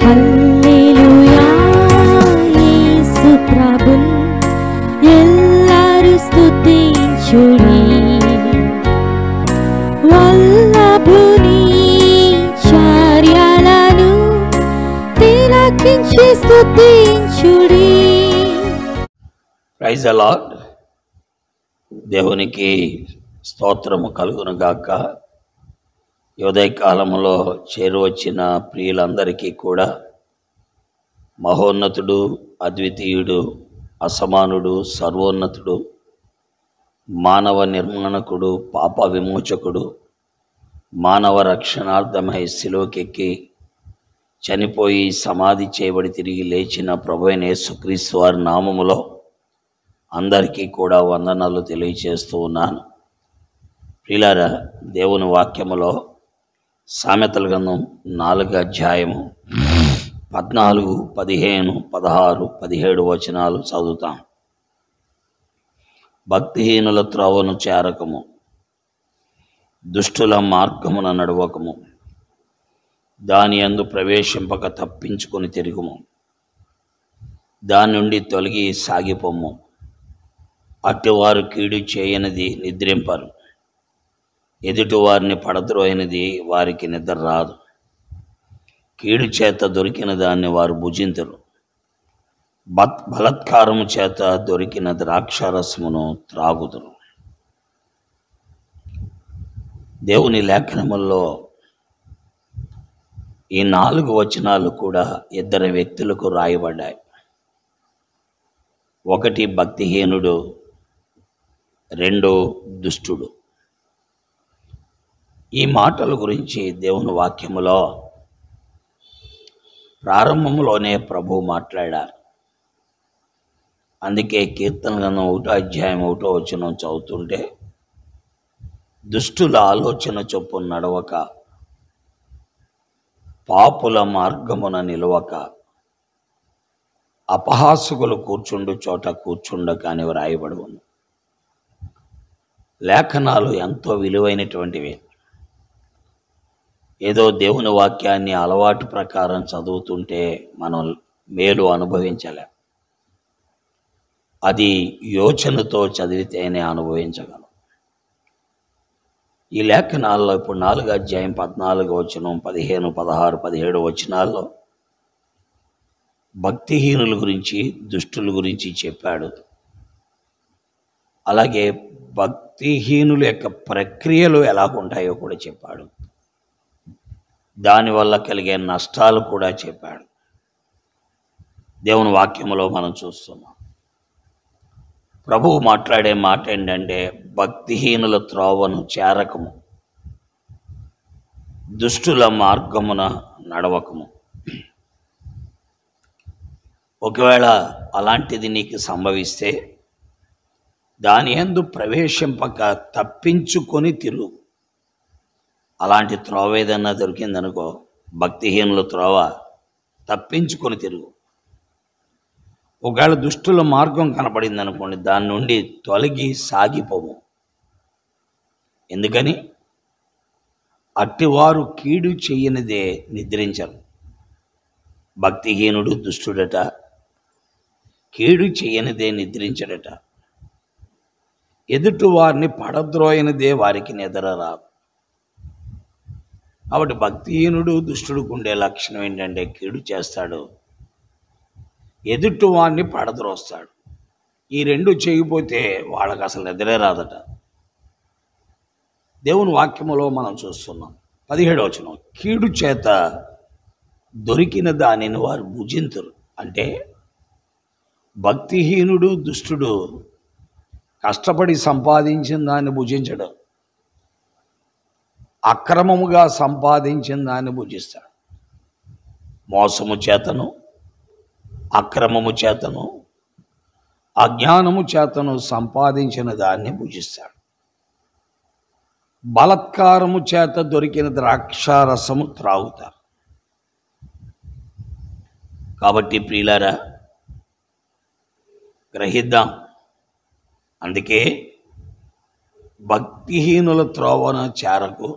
హల్లెలూయా యేసు ప్రభున్ ఎల్లరు స్తుతించుడి వల్లభుని చర్యలను తిలకించి స్తుతించుడి. Praise the Lord. దేవునికి స్తోత్రము కలుగును గాక. ఉదయ కాలంలో చేరువచ్చిన ప్రియులందరికీ కూడా మహోన్నతుడు, అద్వితీయుడు, అసమానుడు, సర్వోన్నతుడు, మానవ నిర్మాణకుడు, పాప విమోచకుడు, మానవ రక్షణార్థమై శిలువకెక్కి చనిపోయి సమాధి చేయబడి తిరిగి లేచిన ప్రభువైన యేసుక్రీస్తు వారి నామములో అందరికీ కూడా వందనాలు తెలియచేస్తూ ఉన్నాను. ప్రియులారా, దేవుని వాక్యములో సామెతల గ్రంథం 4వ అధ్యాయము 14, 15, 16, 17 వచనాలు చదువుతాం. భక్తిహీనుల త్రోవను చేరకము, దుష్టుల మార్గమున నడవకము, దాని యందు ప్రవేశింపక తప్పించుకొని తిరుగుము, దాని నుండి తొలగి సాగిపోము. అట్టివారు కీడు చేయనిది నిద్రింపరు, ఎదుటి వారిని పడద్రోయినది వారికి నిద్ర రాదు. కీడు చేత దొరికిన దాన్ని వారు భుజించరు, బలత్కారము చేత దొరికిన ద్రాక్షారసమును త్రాగుదురు. దేవుని లేఖనముల్లో ఈ 4 వచనాలు కూడా 2 వ్యక్తులకు రాయబడ్డాయి. ఒకటి భక్తిహీనుడు, 2 దుష్టుడు. ఈ మాటల గురించి దేవుని వాక్యములో ప్రారంభంలోనే ప్రభువు మాట్లాడారు. అందుకే కీర్తన గ్రంథం 1వ అధ్యాయం 1వ వచనం చదువుతుంటే, దుష్టుల ఆలోచన చొప్పున నడవక, పాపుల మార్గమున నిలవక, అపహాసకులు కూర్చుండు చోట కూర్చుండక అని వ్రాయబడి ఉంది. లేఖనాలు ఎంతో విలువైనటువంటివి. ఏదో దేవుని వాక్యాన్ని అలవాటు ప్రకారం చదువుతుంటే మనం మేలు అనుభవించలేం. అది యోచనతో చదివితేనే అనుభవించగలం. ఈ లేఖనాల్లో ఇప్పుడు 4వ అధ్యాయం 14వ వచనం, 15, 16, 17 వచనాల్లో భక్తిహీనుల గురించి, దుష్టుల గురించి చెప్పాడు. అలాగే భక్తిహీనుల యొక్క ప్రక్రియలు ఎలాగుంటాయో కూడా చెప్పాడు. దానివల్ల కలిగే నష్టాలు కూడా చెప్పాడు. దేవుని వాక్యములో మనం చూస్తున్నాం. ప్రభువు మాట్లాడే మాట ఏంటంటే, భక్తిహీనుల త్రోవను చేరకము, దుష్టుల మార్గమున నడవకము. ఒకవేళ అలాంటిది నీకు సంభవిస్తే దాని యందు ప్రవేశింపక తప్పించుకొని తిరుగు. అలాంటి త్రోవ ఏదన్నా దొరికిందనుకో, భక్తిహీనుల త్రోవ, తప్పించుకొని తిరుగు. ఒకవేళ దుష్టుల మార్గం కనపడింది అనుకోండి, దాని నుండి తొలగి సాగిపోము. ఎందుకని? అట్టివారు కీడు చెయ్యనిదే నిద్రించరు. భక్తిహీనుడు దుష్టుడట, కీడు చెయ్యనిదే నిద్రించడట, ఎదుటి వారిని పడద్రోయనిదే వారికి నిద్ర రాదు. కాబట్టి భక్తిహీనుడు దుష్టుడికి ఉండే లక్షణం ఏంటంటే, కీడు చేస్తాడు, ఎదుటి వాడిని పడద్రోస్తాడు. ఈ 2 చేయకపోతే వాళ్ళకి అసలు నిద్రే రాదట. దేవుని వాక్యములో మనం చూస్తున్నాం. 17వ వచనం, కీడు చేత దొరికిన దానిని వారు భుజింతురు. అంటే భక్తిహీనుడు, దుష్టుడు కష్టపడి సంపాదించిన దాన్ని భుజించడు, అక్రమముగా సంపాదించిన దాన్ని భుజిస్తాడు. మోసము చేతను, అక్రమము చేతను, అజ్ఞానము చేతను సంపాదించిన దాన్ని భుజిస్తాడు. బలత్కారము చేత దొరికిన ద్రాక్షారసము త్రాగుతారు. కాబట్టి ప్రియులారా, గ్రహిద్దాం. అందుకే భక్తిహీనుల త్రోవన చేరకు,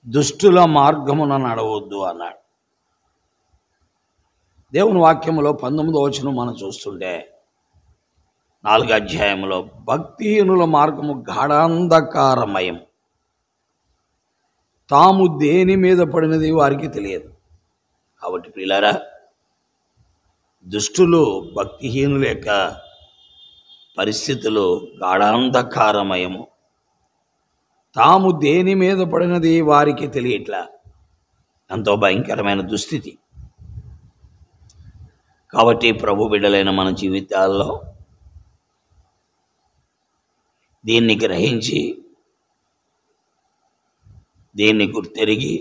దుష్టుల మార్గమున నడవద్దు అన్నాడు. దేవుని వాక్యములో 19వ వచనం మనం చూస్తుంటే 4వ అధ్యాయంలో భక్తిహీనుల మార్గము గాఢాంధకారమయం, తాము దేని మీద పడినది వారికి తెలియదు. కాబట్టి ప్రియులారా, దుష్టులు భక్తిహీనుల యొక్క పరిస్థితులు గాఢాంధకారమయము, తాము దేని మీద పడినది వారికి తెలియట్లా. ఎంతో భయంకరమైన దుస్థితి. కాబట్టి ప్రభు బిడ్డలైన మన జీవితాల్లో దీన్ని గ్రహించి, దీన్ని గుర్తెరిగి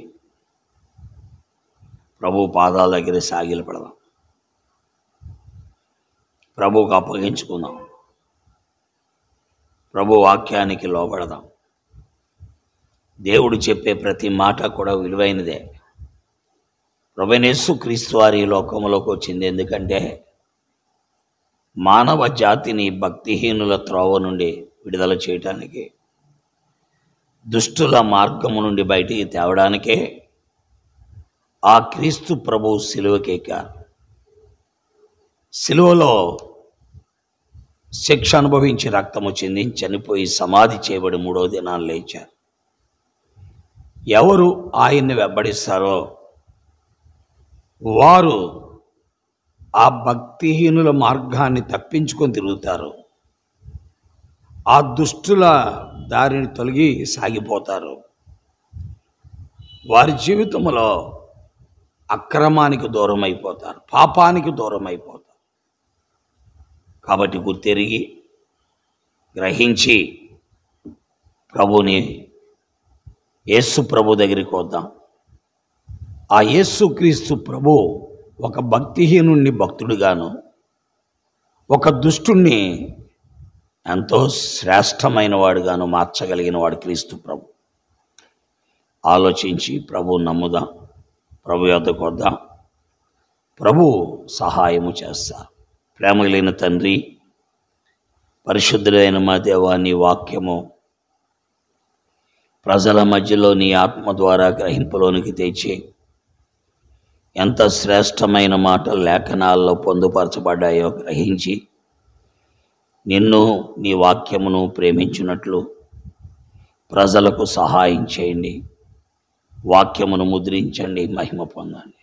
ప్రభు పాదాల దగ్గర సాగిలపడదాం, ప్రభువుకు అప్పగించుకుందాం, ప్రభు వాక్యానికి లోబడదాం. దేవుడు చెప్పే ప్రతి మాట కూడా విలువైనదే. ప్రభువైన యేసుక్రీస్తు వారి లోకంలోకి వచ్చింది ఎందుకంటే మానవ జాతిని భక్తిహీనుల త్రోవ నుండి విడుదల చేయటానికి, దుష్టుల మార్గము నుండి బయటికి తేవడానికే ఆ క్రీస్తు ప్రభువు సిలువకెక్కారు. సిలువలో శిక్ష అనుభవించి రక్తము చిందించి చనిపోయి సమాధి చేయబడి 3వ దినాన లేచారు. ఎవరు ఆయన్ని వెంబడిస్తారో వారు ఆ భక్తిహీనుల మార్గాన్ని తప్పించుకొని తిరుగుతారు, ఆ దుష్టుల దారిని తొలగి సాగిపోతారు. వారి జీవితంలో అక్రమానికి దూరం అయిపోతారు, పాపానికి దూరం అయిపోతారు. కాబట్టి గుర్తెరిగి గ్రహించి ప్రభుని యేసు ప్రభు దగ్గరికి వద్దాం. ఆ యేసుక్రీస్తు ప్రభు ఒక భక్తిహీనుణ్ణి భక్తుడిగాను, ఒక దుష్టుణ్ణి ఎంతో శ్రేష్టమైన వాడుగాను మార్చగలిగిన వాడు క్రీస్తు ప్రభు. ఆలోచించి ప్రభు నమ్ముదాం, ప్రభు యొద్దకు వద్దాం, ప్రభు సహాయము చేస్తారు. ప్రేమ కలిగిన తండ్రి, పరిశుద్ధుడైన మా దేవా, నీ వాక్యము ప్రజల మధ్యలో నీ ఆత్మ ద్వారా గ్రహింపులోనికి తెచ్చి ఎంత శ్రేష్టమైన మాటలు లేఖనాల్లో పొందుపరచబడ్డాయో గ్రహించి నిన్ను, నీ వాక్యమును ప్రేమించినట్లు ప్రజలకు సహాయం చేయండి. వాక్యమును ముద్రించండి, మహిమ పొందండి.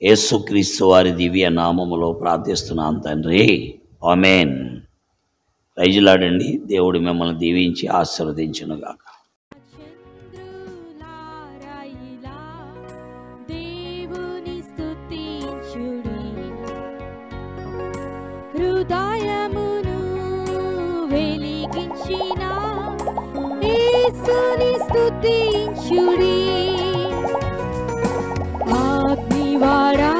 యేసుక్రీస్తు వారి దివ్య నామములో ప్రార్థిస్తున్నాను తండ్రి, ఆమేన్. రైజులాడండి. దేవుడు మిమ్మల్ని దీవించి ఆశీర్వదించునుగాక. చంద్రులారాయిలా దేవుని స్తుతించుడి, హృదయమును వెలిగించిన యేసుని స్తుతించుడి. అగ్నివాడా